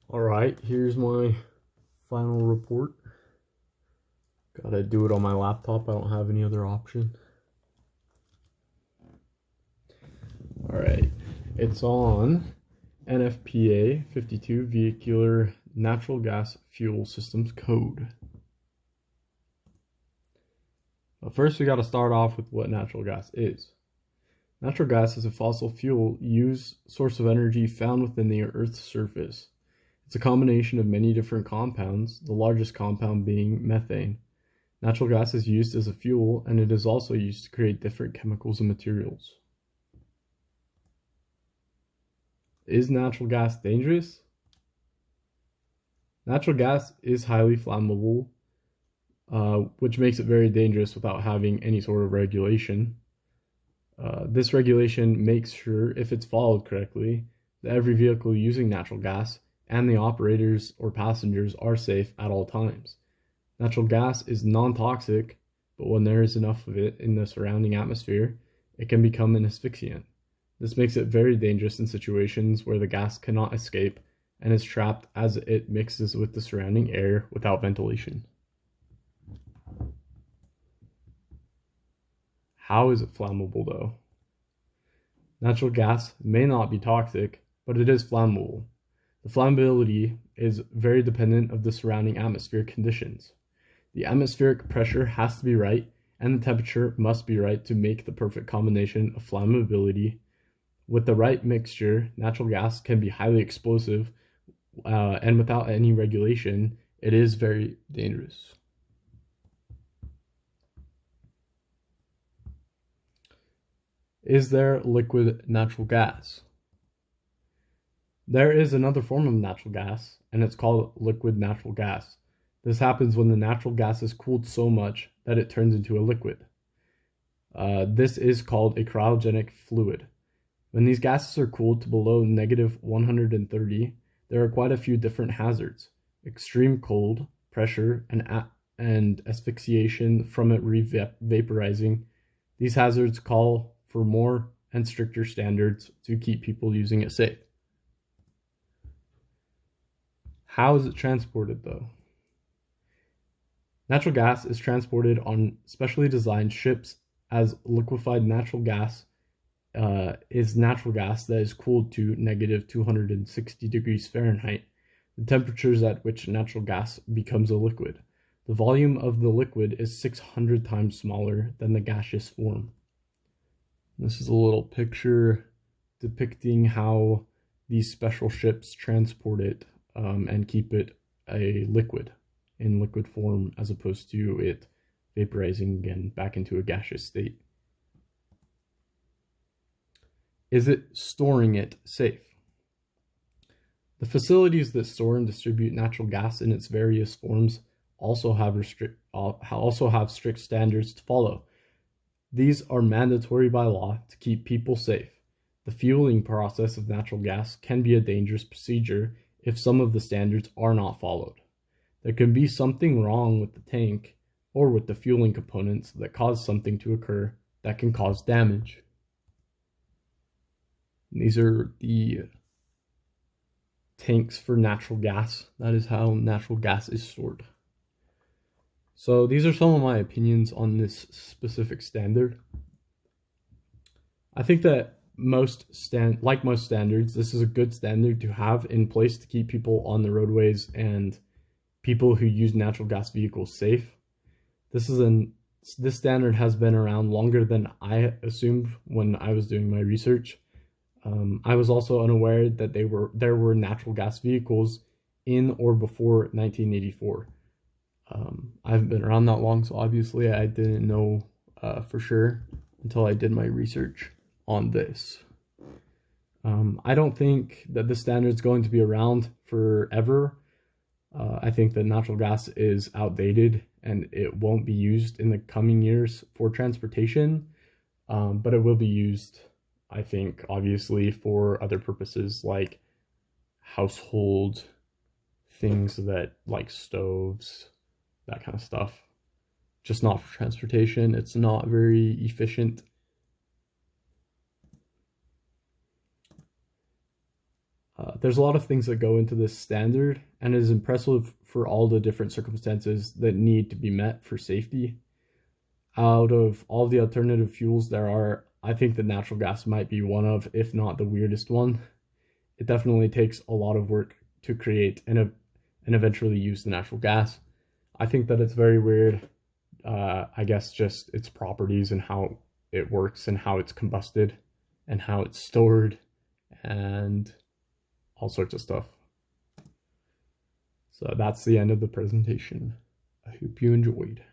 All right, here's my final report. Gotta do it on my laptop. I don't have any other option. All right, it's on NFPA 52 Vehicular Natural Gas Fuel Systems Code. But first, we got to start off with what natural gas is. Natural gas is a fossil fuel used source of energy found within the Earth's surface. It's a combination of many different compounds, the largest compound being methane. Natural gas is used as a fuel, and it is also used to create different chemicals and materials. Is natural gas dangerous? Natural gas is highly flammable, which makes it very dangerous without having any sort of regulation. This regulation makes sure, if it's followed correctly, that every vehicle using natural gas and the operators or passengers are safe at all times. Natural gas is non-toxic, but when there is enough of it in the surrounding atmosphere, it can become an asphyxiant. This makes it very dangerous in situations where the gas cannot escape and is trapped as it mixes with the surrounding air without ventilation. How is it flammable though? Natural gas may not be toxic, but it is flammable. The flammability is very dependent of the surrounding atmospheric conditions. The atmospheric pressure has to be right, and the temperature must be right to make the perfect combination of flammability. With the right mixture, natural gas can be highly explosive, and without any regulation, it is very dangerous. Is there liquid natural gas? There is another form of natural gas, and it's called liquid natural gas. This happens when the natural gas is cooled so much that it turns into a liquid. This is called a cryogenic fluid. When these gases are cooled to below negative 130, there are quite a few different hazards. Extreme cold, pressure, and asphyxiation from it vaporizing. These hazards call for more and stricter standards to keep people using it safe. How is it transported though? Natural gas is transported on specially designed ships, as liquefied natural gas is natural gas that is cooled to negative 260 degrees Fahrenheit, the temperatures at which natural gas becomes a liquid. The volume of the liquid is 600 times smaller than the gaseous form. This is a little picture depicting how these special ships transport it and keep it a liquid in liquid form, as opposed to it vaporizing again back into a gaseous state. Is it storing it safe? The facilities that store and distribute natural gas in its various forms also have strict standards to follow. These are mandatory by law to keep people safe. The fueling process of natural gas can be a dangerous procedure if some of the standards are not followed. There can be something wrong with the tank or with the fueling components that cause something to occur that can cause damage. And these are the tanks for natural gas. That is how natural gas is stored. So these are some of my opinions on this specific standard. I think that like most standards, this is a good standard to have in place to keep people on the roadways and people who use natural gas vehicles safe. This standard has been around longer than I assumed when I was doing my research. I was also unaware that there were natural gas vehicles in or before 1984. I haven't been around that long, so obviously I didn't know for sure until I did my research on this. I don't think that this standard is going to be around forever. I think that natural gas is outdated and it won't be used in the coming years for transportation, but it will be used, I think, obviously for other purposes like household things that like stoves, that kind of stuff. Just not for transportation. It's not very efficient. There's a lot of things that go into this standard, and it is impressive for all the different circumstances that need to be met for safety. Out of all the alternative fuels there are, I think that natural gas might be one of, if not the weirdest one. It definitely takes a lot of work to create and eventually use the natural gas. I think that it's very weird. I guess just its properties and how it works and how it's combusted and how it's stored and all sorts of stuff. So that's the end of the presentation. I hope you enjoyed.